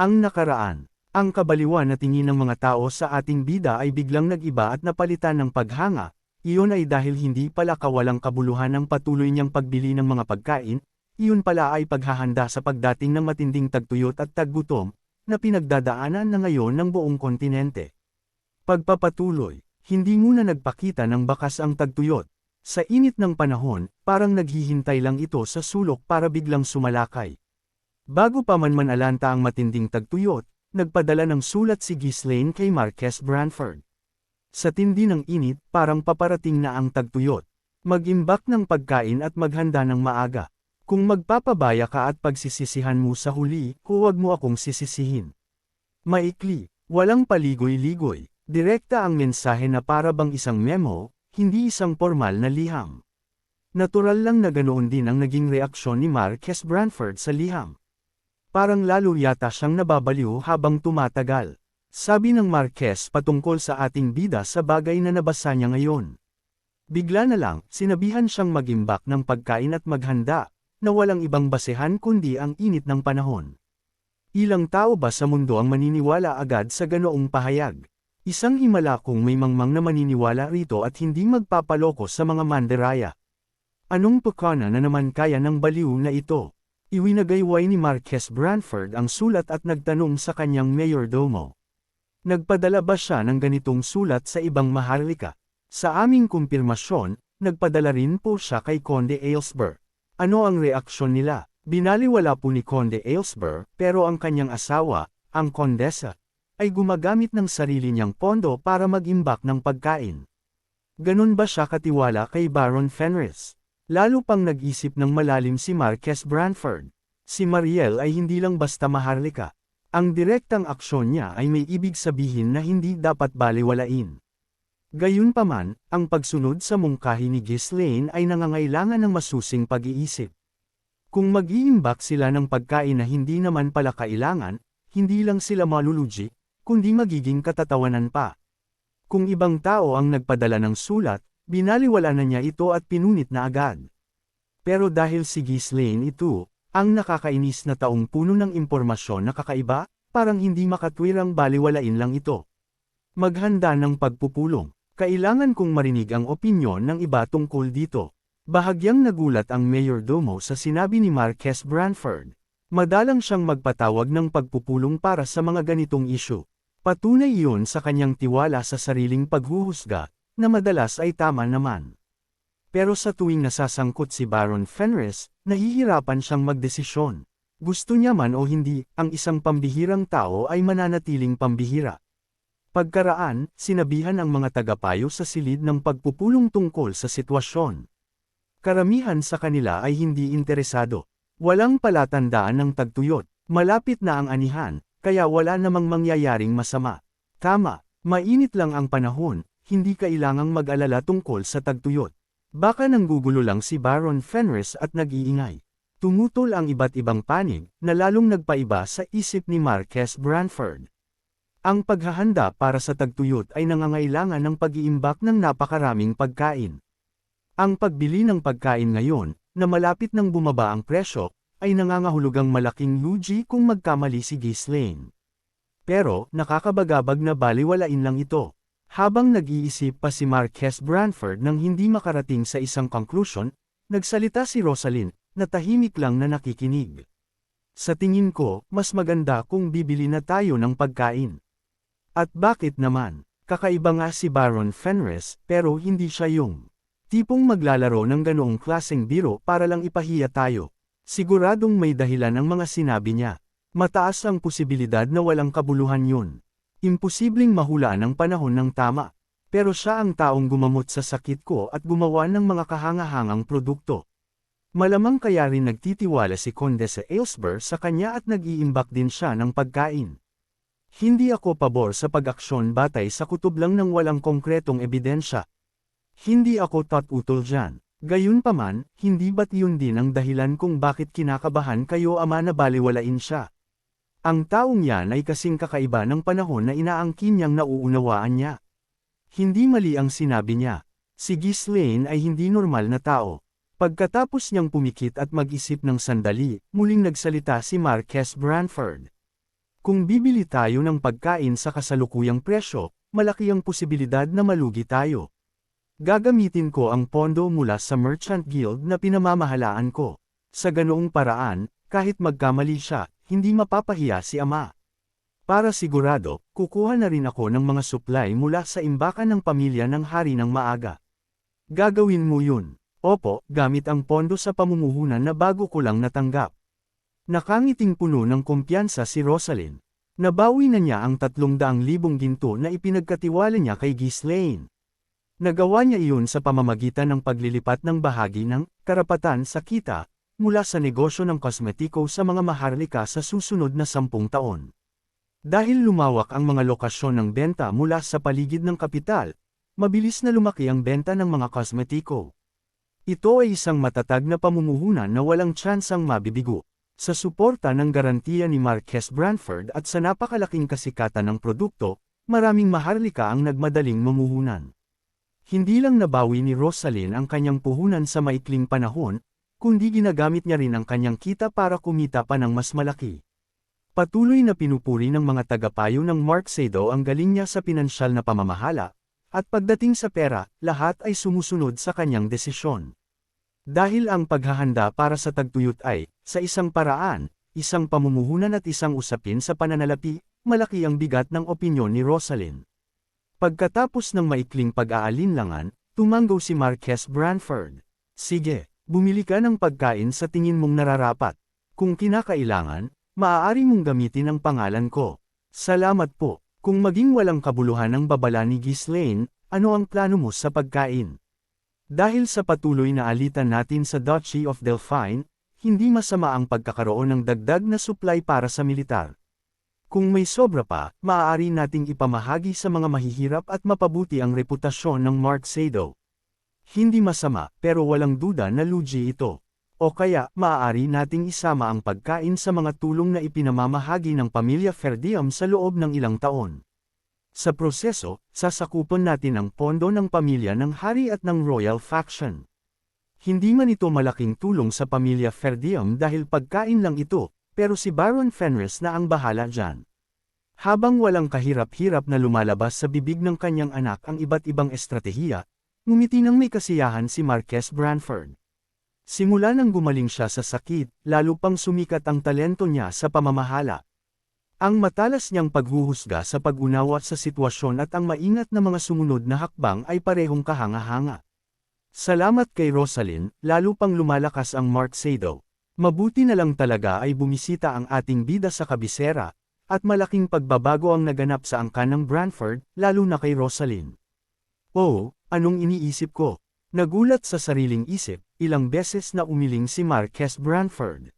Ang nakaraan. Ang kabaliwan na tingin ng mga tao sa ating bida ay biglang nag-iba at napalitan ng paghanga. Iyon ay dahil hindi pala kawalang kabuluhan ang patuloy niyang pagbili ng mga pagkain, iyon pala ay paghahanda sa pagdating ng matinding tagtuyot at taggutom, na pinagdadaanan na ngayon ng buong kontinente. Pagpapatuloy, hindi muna nagpakita ng bakas ang tagtuyot. Sa init ng panahon, parang naghihintay lang ito sa sulok para biglang sumalakay. Bago pa man manalanta ang matinding tagtuyot, nagpadala ng sulat si Ghislaine kay Marques Branford. Sa tindi ng init, parang paparating na ang tagtuyot. Mag-imbak ng pagkain at maghanda ng maaga. Kung magpapabaya ka at pagsisisihan mo sa huli, huwag mo akong sisisihin. Maikli, walang paligoy-ligoy, direkta ang mensahe na para bang isang memo, hindi isang formal na liham. Natural lang na ganoon din ang naging reaksyon ni Marques Branford sa liham. Parang lalo yata siyang nababaliw habang tumatagal. Sabi ng Marques patungkol sa ating bida sa bagay na nabasa niya ngayon. Bigla na lang, sinabihan siyang mag-imbak ng pagkain at maghanda, na walang ibang basehan kundi ang init ng panahon. Ilang tao ba sa mundo ang maniniwala agad sa ganoong pahayag? Isang himala kung may mangmang na maniniwala rito at hindi magpapaloko sa mga mandiraya. Anong pukana na naman kaya ng baliw na ito? Iwinagayway ni Marques Branford ang sulat at nagtanong sa kanyang mayordomo. Nagpadala ba siya ng ganitong sulat sa ibang maharlika? Sa aming kumpirmasyon, nagpadala rin po siya kay Conde Aylesbury. Ano ang reaksyon nila? Binaliwala po ni Conde Aylesbury, pero ang kanyang asawa, ang kondesa, ay gumagamit ng sarili niyang pondo para mag-imbak ng pagkain. Ganon ba siya katiwala kay Baron Fenris? Lalo pang nag-isip ng malalim si Marques Branford. Si Mariel ay hindi lang basta maharlika. Ang direktang aksyon niya ay may ibig sabihin na hindi dapat baliwalain. Gayunpaman, ang pagsunod sa mungkahi ni Ghislaine ay nangangailangan ng masusing pag-iisip. Kung mag-iimbak sila ng pagkain na hindi naman pala kailangan, hindi lang sila malulugi, kundi magiging katatawanan pa. Kung ibang tao ang nagpadala ng sulat, binaliwala na niya ito at pinunit na agad. Pero dahil si Ghislaine ito, ang nakakainis na taong puno ng impormasyon na kakaiba, parang hindi makatwirang baliwalain lang ito. Maghanda ng pagpupulong. Kailangan kong marinig ang opinyon ng iba tungkol dito. Bahagyang nagulat ang mayordomo sa sinabi ni Marques Branford. Madalang siyang magpatawag ng pagpupulong para sa mga ganitong isyu. Patunay iyon sa kanyang tiwala sa sariling paghuhusga, na madalas ay tama naman. Pero sa tuwing nasasangkot si Baron Fenris, nahihirapan siyang magdesisyon. Gusto niya man o hindi, ang isang pambihirang tao ay mananatiling pambihira. Pagkaraan, sinabihan ang mga tagapayo sa silid ng pagpupulong tungkol sa sitwasyon. Karamihan sa kanila ay hindi interesado. Walang palatandaan ng tagtuyot, malapit na ang anihan, kaya wala namang mangyayaring masama. Tama, mainit lang ang panahon, hindi kailangang mag-alala tungkol sa tagtuyot. Baka nanggugulo lang si Baron Fenris at nag-iingay. Tumutol ang iba't ibang panig, na lalong nagpaiba sa isip ni Marques Branford. Ang paghahanda para sa tagtuyot ay nangangailangan ng pag-iimbak ng napakaraming pagkain. Ang pagbili ng pagkain ngayon, na malapit nang bumaba ang presyo, ay nangangahulugang malaking lugi kung magkamali si Ghislaine. Pero, nakakabagabag na baliwalain lang ito. Habang nag-iisip pa si Marques Branford nang hindi makarating sa isang conclusion, nagsalita si Rosalind, na tahimik lang na nakikinig. Sa tingin ko, mas maganda kung bibili na tayo ng pagkain. At bakit naman? Kakaiba nga si Baron Fenris, pero hindi siya yung tipong maglalaro ng ganoong klaseng biro para lang ipahiya tayo. Siguradong may dahilan ang mga sinabi niya. Mataas ang posibilidad na walang kabuluhan yun. Imposibleng mahulaan ang panahon ng tama. Pero siya ang taong gumamot sa sakit ko at gumawa ng mga kahangahangang produkto. Malamang kaya rin nagtitiwala si Condesa Aylesbury sa kanya at nag-iimbak din siya ng pagkain. Hindi ako pabor sa pag-aksyon batay sa kutob lang ng walang konkretong ebidensya. Hindi ako tutol dyan. Gayunpaman, hindi ba't yun din ang dahilan kung bakit kinakabahan kayo ama na baliwalain siya? Ang taong yan ay kasing kakaiba ng panahon na inaangkin niyang nauunawaan niya. Hindi mali ang sinabi niya. Si Ghislaine ay hindi normal na tao. Pagkatapos niyang pumikit at mag-isip ng sandali, muling nagsalita si Marques Branford. Kung bibili tayo ng pagkain sa kasalukuyang presyo, malaki ang posibilidad na malugi tayo. Gagamitin ko ang pondo mula sa Merchant Guild na pinamamahalaan ko. Sa ganoong paraan, kahit magkamali siya, hindi mapapahiya si ama. Para sigurado, kukuha na rin ako ng mga supply mula sa imbakan ng pamilya ng hari ng maaga. Gagawin mo yun. Opo, gamit ang pondo sa pamumuhunan na bago ko lang natanggap. Nakangiting puno ng kumpiyansa si Rosalyn. Nabawi na niya ang 300,000 ginto na ipinagkatiwala niya kay Ghislaine. Nagawa niya iyon sa pamamagitan ng paglilipat ng bahagi ng karapatan sa kita mula sa negosyo ng kosmetiko sa mga maharlika sa susunod na 10 taon. Dahil lumawak ang mga lokasyon ng benta mula sa paligid ng kapital, mabilis na lumaki ang benta ng mga kosmetiko. Ito ay isang matatag na pamumuhunan na walang tsansang mabibigo. Sa suporta ng garantiya ni Marques Branford at sa napakalaking kasikatan ng produkto, maraming maharlika ang nagmadaling mamuhunan. Hindi lang nabawi ni Rosalyn ang kanyang puhunan sa maikling panahon, kundi ginagamit niya rin ang kanyang kita para kumita pa ng mas malaki. Patuloy na pinupuri ng mga tagapayo ng Marksado ang galing niya sa pinansyal na pamamahala, at pagdating sa pera, lahat ay sumusunod sa kanyang desisyon. Dahil ang paghahanda para sa tagtuyot ay, sa isang paraan, isang pamumuhunan at isang usapin sa pananalapi, malaki ang bigat ng opinyon ni Rosalyn. Pagkatapos ng maikling pag-aalinlangan, tumanggaw si Marques Branford. Sige, bumili ka ng pagkain sa tingin mong nararapat. Kung kinakailangan, maaari mong gamitin ang pangalan ko. Salamat po. Kung maging walang kabuluhan ang babala ni Ghislaine, ano ang plano mo sa pagkain? Dahil sa patuloy na alitan natin sa Duchy of Delphine, hindi masama ang pagkakaroon ng dagdag na supply para sa militar. Kung may sobra pa, maaari nating ipamahagi sa mga mahihirap at mapabuti ang reputasyon ng Marksado. Hindi masama, pero walang duda na lugi ito. O kaya, maaari nating isama ang pagkain sa mga tulong na ipinamamahagi ng pamilya Ferdium sa loob ng ilang taon. Sa proseso, sasakupan natin ang pondo ng pamilya ng hari at ng royal faction. Hindi man ito malaking tulong sa pamilya Ferdium dahil pagkain lang ito, pero si Baron Fenris na ang bahala dyan. Habang walang kahirap-hirap na lumalabas sa bibig ng kanyang anak ang iba't ibang estratehiya, ngumiti ng may kasiyahan si Marques Branford. Simula nang gumaling siya sa sakit, lalo pang sumikat ang talento niya sa pamamahala. Ang matalas niyang paghuhusga sa pag-unawa sa sitwasyon at ang maingat na mga sumunod na hakbang ay parehong kahanga-hanga. Salamat kay Rosalyn, lalo pang lumalakas ang Marksado. Mabuti na lang talaga ay bumisita ang ating bida sa kabisera, at malaking pagbabago ang naganap sa angkan ng Branford, lalo na kay Rosalyn. Oh, anong iniisip ko? Nagulat sa sariling isip, ilang beses na umiling si Marques Branford.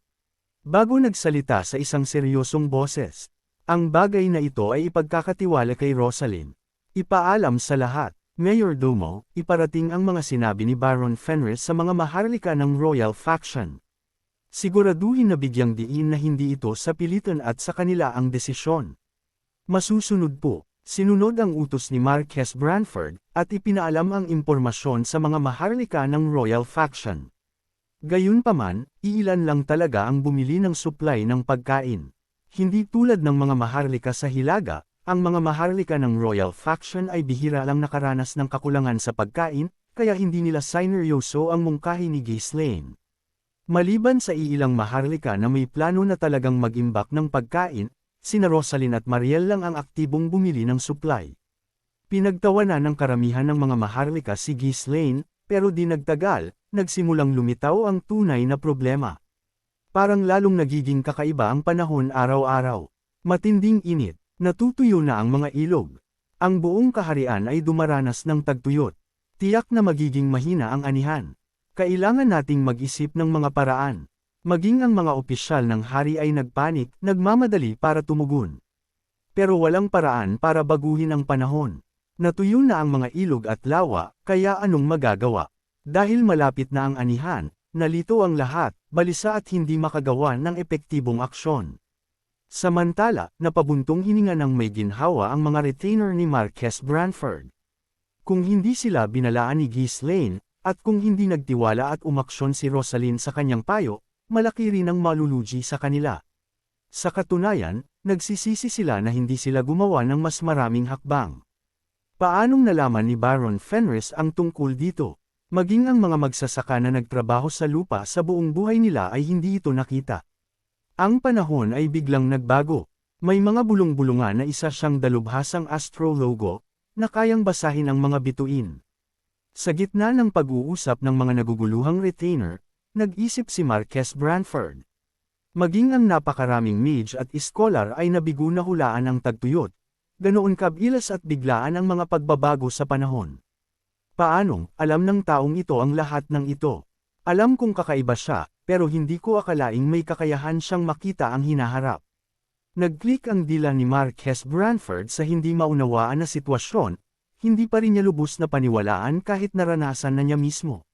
Bago nagsalita sa isang seryosong boses, ang bagay na ito ay ipagkakatiwala kay Rosalyn. Ipaalam sa lahat, Mayor Domo, iparating ang mga sinabi ni Baron Fenris sa mga maharlika ng royal faction. Siguraduhin na bigyang diin na hindi ito sa pilitan at sa kanila ang desisyon. Masusunod po, sinunod ang utos ni Marques Branford, at ipinaalam ang impormasyon sa mga maharlika ng royal faction. Gayunpaman, iilan lang talaga ang bumili ng supply ng pagkain. Hindi tulad ng mga maharlika sa Hilaga, ang mga maharlika ng royal faction ay bihira lang nakaranas ng kakulangan sa pagkain, kaya hindi nila sineryoso ang mungkahi ni Ghislaine. Maliban sa iilang maharlika na may plano na talagang mag-imbak ng pagkain, sina Rosalyn at Mariel lang ang aktibong bumili ng supply. Pinagtawanan ng karamihan ng mga maharlika si Ghislaine, pero di nagtagal, nagsimulang lumitaw ang tunay na problema. Parang lalong nagiging kakaiba ang panahon araw-araw. Matinding init, natutuyo na ang mga ilog. Ang buong kaharian ay dumaranas ng tagtuyot. Tiyak na magiging mahina ang anihan. Kailangan nating mag-isip ng mga paraan. Maging ang mga opisyal ng hari ay nagpanik, nagmamadali para tumugon. Pero walang paraan para baguhin ang panahon. Natuyo na ang mga ilog at lawa, kaya anong magagawa? Dahil malapit na ang anihan, nalito ang lahat, balisa at hindi makagawa ng epektibong aksyon. Samantala, napabuntong hininga ng may ginhawa ang mga retainer ni Marques Branford. Kung hindi sila binalaan ni Ghislaine, at kung hindi nagtiwala at umaksyon si Rosalyn sa kanyang payo, malaki rin ang malulugi sa kanila. Sa katunayan, nagsisisi sila na hindi sila gumawa ng mas maraming hakbang. Paanong nalaman ni Baron Fenris ang tungkol dito? Maging ang mga magsasaka na nagtrabaho sa lupa sa buong buhay nila ay hindi ito nakita. Ang panahon ay biglang nagbago. May mga bulong-bulungan na isa siyang dalubhasang astrologo, na kayang basahin ang mga bituin. Sa gitna ng pag-uusap ng mga naguguluhang retainer, nag-isip si Marquess Branford. Maging ang napakaraming mage at iskolar ay nabigo na hulaan ang tagtuyot. Ganoon kabilas at biglaan ang mga pagbabago sa panahon. Paanong, alam ng taong ito ang lahat ng ito? Alam kong kakaiba siya, pero hindi ko akalaing may kakayahan siyang makita ang hinaharap. Nag-click ang dila ni Marquess Branford sa hindi maunawaan na sitwasyon, hindi pa rin niya lubos na paniwalaan kahit naranasan na niya mismo.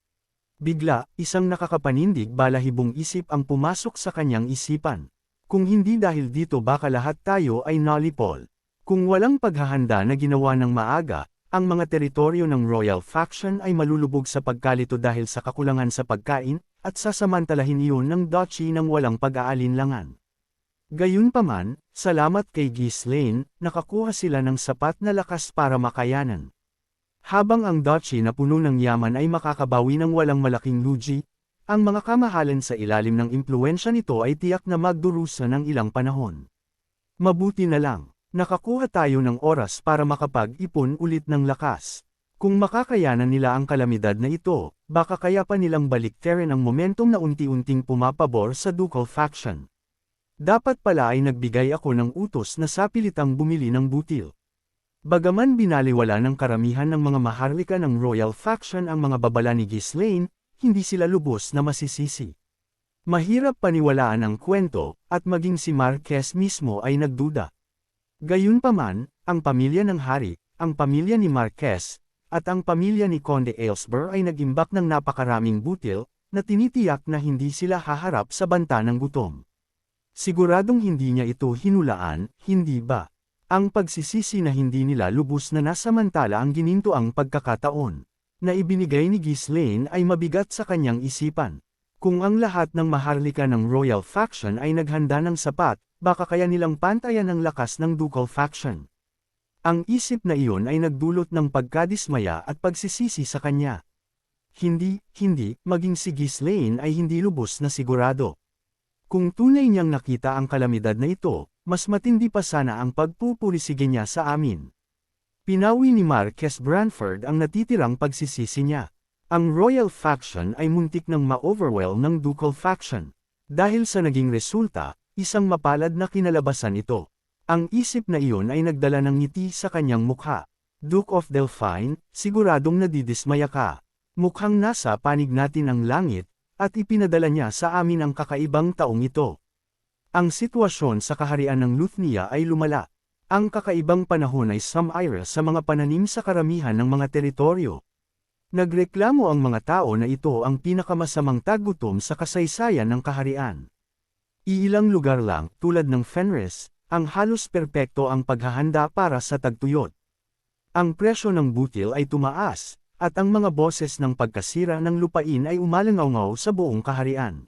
Bigla, isang nakakapanindig balahibong isip ang pumasok sa kanyang isipan. Kung hindi dahil dito baka lahat tayo ay nalipol. Kung walang paghahanda na ginawa ng maaga, ang mga teritoryo ng Royal Faction ay malulubog sa pagkalito dahil sa kakulangan sa pagkain, at sasamantalahin iyon ng Duchy ng walang pag-aalinlangan. Gayunpaman, salamat kay Ghislaine, nakakuha sila ng sapat na lakas para makayanan. Habang ang Duchy na puno ng yaman ay makakabawi ng walang malaking lugi, ang mga kamahalan sa ilalim ng impluwensya nito ay tiyak na magdurusa ng ilang panahon. Mabuti na lang. Nakakuha tayo ng oras para makapag-ipon ulit ng lakas. Kung makakayanan nila ang kalamidad na ito, baka kaya pa nilang baliktarin ang momentum na unti-unting pumapabor sa Ducal Faction. Dapat pala ay nagbigay ako ng utos na sapilitang bumili ng butil. Bagaman binaliwala ng karamihan ng mga maharlika ng Royal Faction ang mga babala ni Ghislaine, hindi sila lubos na masisisi. Mahirap paniwalaan ang kwento, at maging si Marquess mismo ay nagduda. Gayunpaman, ang pamilya ng hari, ang pamilya ni Marquess, at ang pamilya ni Conde Aylesbury ay nag-imbak ng napakaraming butil, na tinitiyak na hindi sila haharap sa banta ng gutom. Siguradong hindi niya ito hinulaan, hindi ba? Ang pagsisisi na hindi nila lubos na nasamantala ang ginintoang pagkakataon, na ibinigay ni Ghislaine ay mabigat sa kanyang isipan. Kung ang lahat ng maharlika ng Royal Faction ay naghanda ng sapat, baka kaya nilang pantayan ang lakas ng Ducal Faction. Ang isip na iyon ay nagdulot ng pagkadismaya at pagsisisi sa kanya. Hindi, maging si Ghislaine ay hindi lubos na sigurado. Kung tunay niyang nakita ang kalamidad na ito, mas matindi pa sana ang pagpupulisige niya sa amin. Pinawi ni Marquess Branford ang natitirang pagsisisi niya. Ang Royal Faction ay muntik ng ma-overwhelm ng Ducal Faction. Dahil sa naging resulta, isang mapalad na kinalabasan ito. Ang isip na iyon ay nagdala ng ngiti sa kanyang mukha. Duke of Delphine, siguradong nadidismaya ka. Mukhang nasa panig natin ang langit, at ipinadala niya sa amin ang kakaibang taong ito. Ang sitwasyon sa kaharian ng Luthnia ay lumala. Ang kakaibang panahon ay sumira sa mga pananim sa karamihan ng mga teritoryo. Nagreklamo ang mga tao na ito ang pinakamasamang taggutom sa kasaysayan ng kaharian. Iilang lugar lang, tulad ng Fenris, ang halos perpekto ang paghahanda para sa tagtuyot. Ang presyo ng butil ay tumaas, at ang mga boses ng pagkasira ng lupain ay umalangaw sa buong kaharian.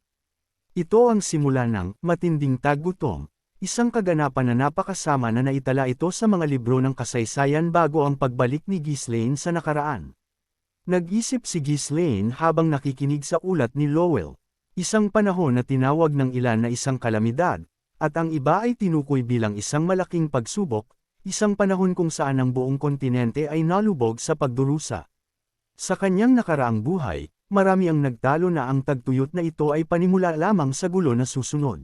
Ito ang simula ng matinding taggutom, isang kaganapan na napakasama na naitala ito sa mga libro ng kasaysayan bago ang pagbalik ni Ghislaine sa nakaraan. Nag-isip si Ghislaine habang nakikinig sa ulat ni Lowell. Isang panahon na tinawag ng ilan na isang kalamidad, at ang iba ay tinukoy bilang isang malaking pagsubok, isang panahon kung saan ang buong kontinente ay nalubog sa pagdurusa. Sa kanyang nakaraang buhay, marami ang nagtalo na ang tagtuyot na ito ay panimula lamang sa gulo na susunod.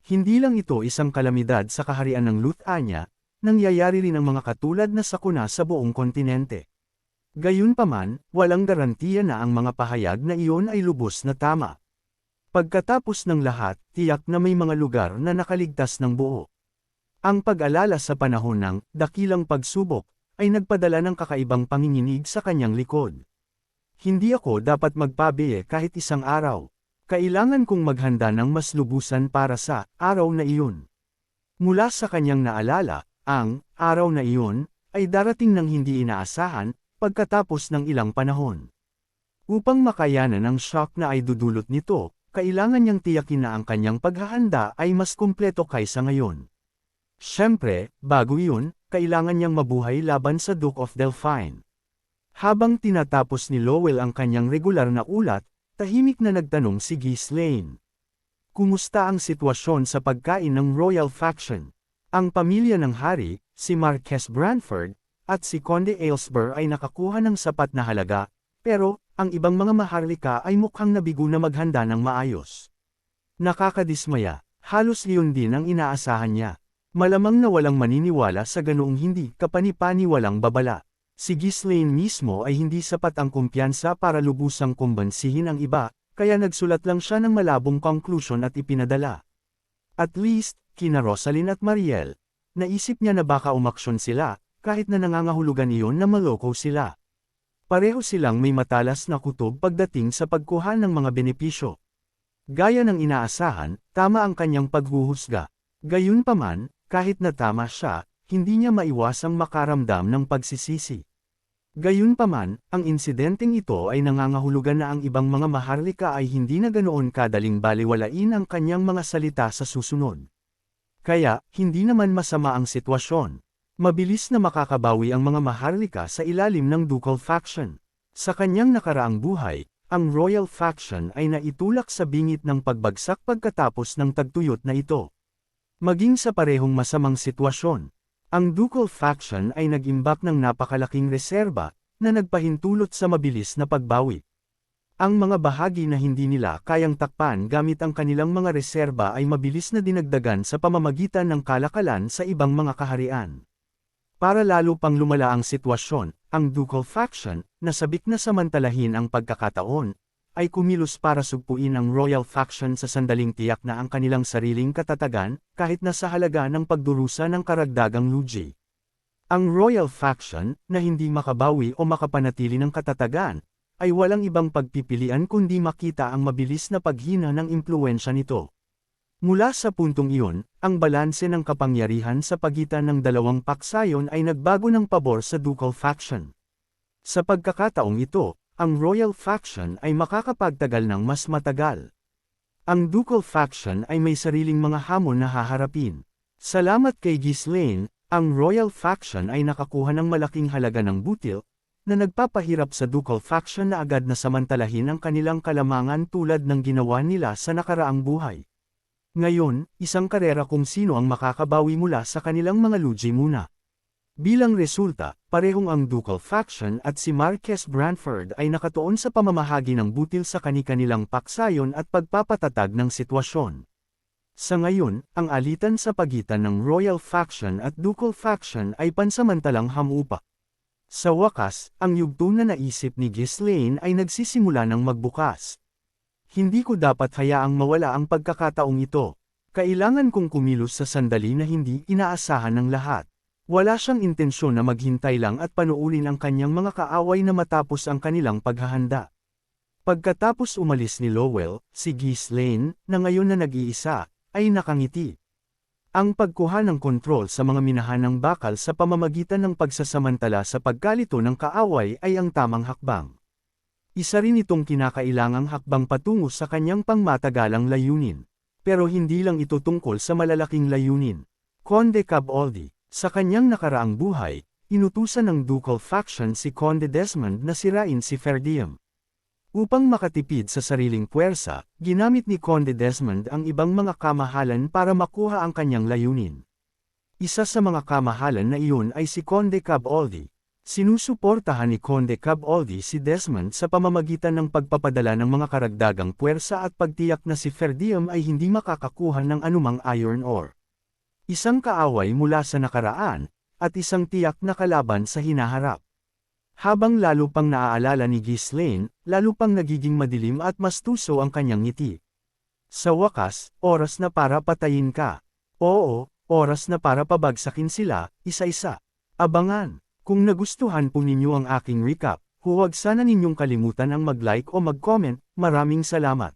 Hindi lang ito isang kalamidad sa kaharian ng Luthania, nangyayari rin ang mga katulad na sakuna sa buong kontinente. Gayunpaman, walang garantiya na ang mga pahayag na iyon ay lubos na tama. Pagkatapos ng lahat, tiyak na may mga lugar na nakaligtas ng buo. Ang pag-alala sa panahon ng dakilang pagsubok ay nagpadala ng kakaibang panginginig sa kanyang likod. Hindi ako dapat magpabiye kahit isang araw. Kailangan kong maghanda ng mas lubusan para sa araw na iyon. Mula sa kanyang naalala, ang araw na iyon ay darating ng hindi inaasahan pagkatapos ng ilang panahon. Upang makayanan ang shock na ay dudulot nito, kailangan niyang tiyakin na ang kanyang paghahanda ay mas kumpleto kaysa ngayon. Siyempre, bago iyon, kailangan niyang mabuhay laban sa Duke of Delphine. Habang tinatapos ni Lowell ang kanyang regular na ulat, tahimik na nagtanong si Ghislaine. Kumusta ang sitwasyon sa pagkain ng Royal Faction? Ang pamilya ng hari, si Marquess Branford, at si Conde Aylesbury ay nakakuha ng sapat na halaga, pero, ang ibang mga maharlika ay mukhang nabigo na maghanda ng maayos. Nakakadismaya, halos iyon din ang inaasahan niya. Malamang na walang maniniwala sa ganoong hindi kapani-paniwalang babala. Si Ghislaine mismo ay hindi sapat ang kumpiyansa para lubusang kumbansihin ang iba, kaya nagsulat lang siya ng malabong conclusion at ipinadala. At least, kina Rosalind at Mariel, naisip niya na baka umaksyon sila, kahit na nangangahulugan iyon na maloko sila. Pareho silang may matalas na kutob pagdating sa pagkuha ng mga benepisyo. Gaya ng inaasahan, tama ang kanyang paghuhusga. Gayunpaman, kahit na tama siya, hindi niya maiwasang makaramdam ng pagsisisi. Gayunpaman, ang insidenteng ito ay nangangahulugan na ang ibang mga maharlika ay hindi na ganoon kadaling baliwalain ang kanyang mga salita sa susunod. Kaya, hindi naman masama ang sitwasyon. Mabilis na makakabawi ang mga maharlika sa ilalim ng Ducal Faction. Sa kanyang nakaraang buhay, ang Royal Faction ay naitulak sa bingit ng pagbagsak pagkatapos ng tagtuyot na ito. Maging sa parehong masamang sitwasyon, ang Ducal Faction ay nag-imbak ng napakalaking reserba, na nagpahintulot sa mabilis na pagbawi. Ang mga bahagi na hindi nila kayang takpan gamit ang kanilang mga reserba ay mabilis na dinagdagan sa pamamagitan ng kalakalan sa ibang mga kaharian. Para lalo pang lumala ang sitwasyon, ang Ducal Faction, na sabik na samantalahin ang pagkakataon, ay kumilos para sugpuin ang Royal Faction sa sandaling tiyak na ang kanilang sariling katatagan, kahit na sa halaga ng pagdurusa ng karagdagang lugi. Ang Royal Faction, na hindi makabawi o makapanatili ng katatagan, ay walang ibang pagpipilian kundi makita ang mabilis na paghina ng impluwensya nito. Mula sa puntong iyon, ang balanse ng kapangyarihan sa pagitan ng dalawang paksayon ay nagbago ng pabor sa Ducal Faction. Sa pagkakataong ito, ang Royal Faction ay makakapagtagal ng mas matagal. Ang Ducal Faction ay may sariling mga hamon na haharapin. Salamat kay Ghislaine, ang Royal Faction ay nakakuha ng malaking halaga ng butil, na nagpapahirap sa Ducal Faction na agad na samantalahin ang kanilang kalamangan tulad ng ginawa nila sa nakaraang buhay. Ngayon, isang karera kung sino ang makakabawi mula sa kanilang mga lugi muna. Bilang resulta, parehong ang Ducal Faction at si Marquess Branford ay nakatuon sa pamamahagi ng butil sa kani-kanilang paksayon at pagpapatatag ng sitwasyon. Sa ngayon, ang alitan sa pagitan ng Royal Faction at Ducal Faction ay pansamantalang hamupa. Sa wakas, ang yugto na naisip ni Ghislaine ay nagsisimula ng magbukas. Hindi ko dapat hayaang mawala ang pagkakataong ito. Kailangan kong kumilos sa sandali na hindi inaasahan ng lahat. Wala siyang intensyon na maghintay lang at panuulin ang kanyang mga kaaway na matapos ang kanilang paghahanda. Pagkatapos umalis ni Lowell, si Ghislaine, na ngayon na nag-iisa, ay nakangiti. Ang pagkuha ng kontrol sa mga minahanang bakal sa pamamagitan ng pagsasamantala sa pagkalito ng kaaway ay ang tamang hakbang. Isa rin itong kinakailangang hakbang patungo sa kanyang pangmatagalang layunin. Pero hindi lang ito tungkol sa malalaking layunin. Conde Caboldi, sa kanyang nakaraang buhay, inutusan ng Ducal Faction si Conde Desmond na sirain si Fairdiam. Upang makatipid sa sariling puwersa, ginamit ni Conde Desmond ang ibang mga kamahalan para makuha ang kanyang layunin. Isa sa mga kamahalan na iyon ay si Conde Caboldi. Sinusuportahan ni Conde Caboldi si Desmond sa pamamagitan ng pagpapadala ng mga karagdagang puwersa at pagtiyak na si Fairdiam ay hindi makakakuha ng anumang iron ore. Isang kaaway mula sa nakaraan, at isang tiyak na kalaban sa hinaharap. Habang lalo pang naaalala ni Ghislaine, lalo pang nagiging madilim at mas tuso ang kanyang ngiti. Sa wakas, oras na para patayin ka. Oo, oras na para pabagsakin sila, isa-isa. Abangan! Kung nagustuhan po ninyo ang aking recap, huwag sana ninyong kalimutan ang mag-like o mag-comment. Maraming salamat.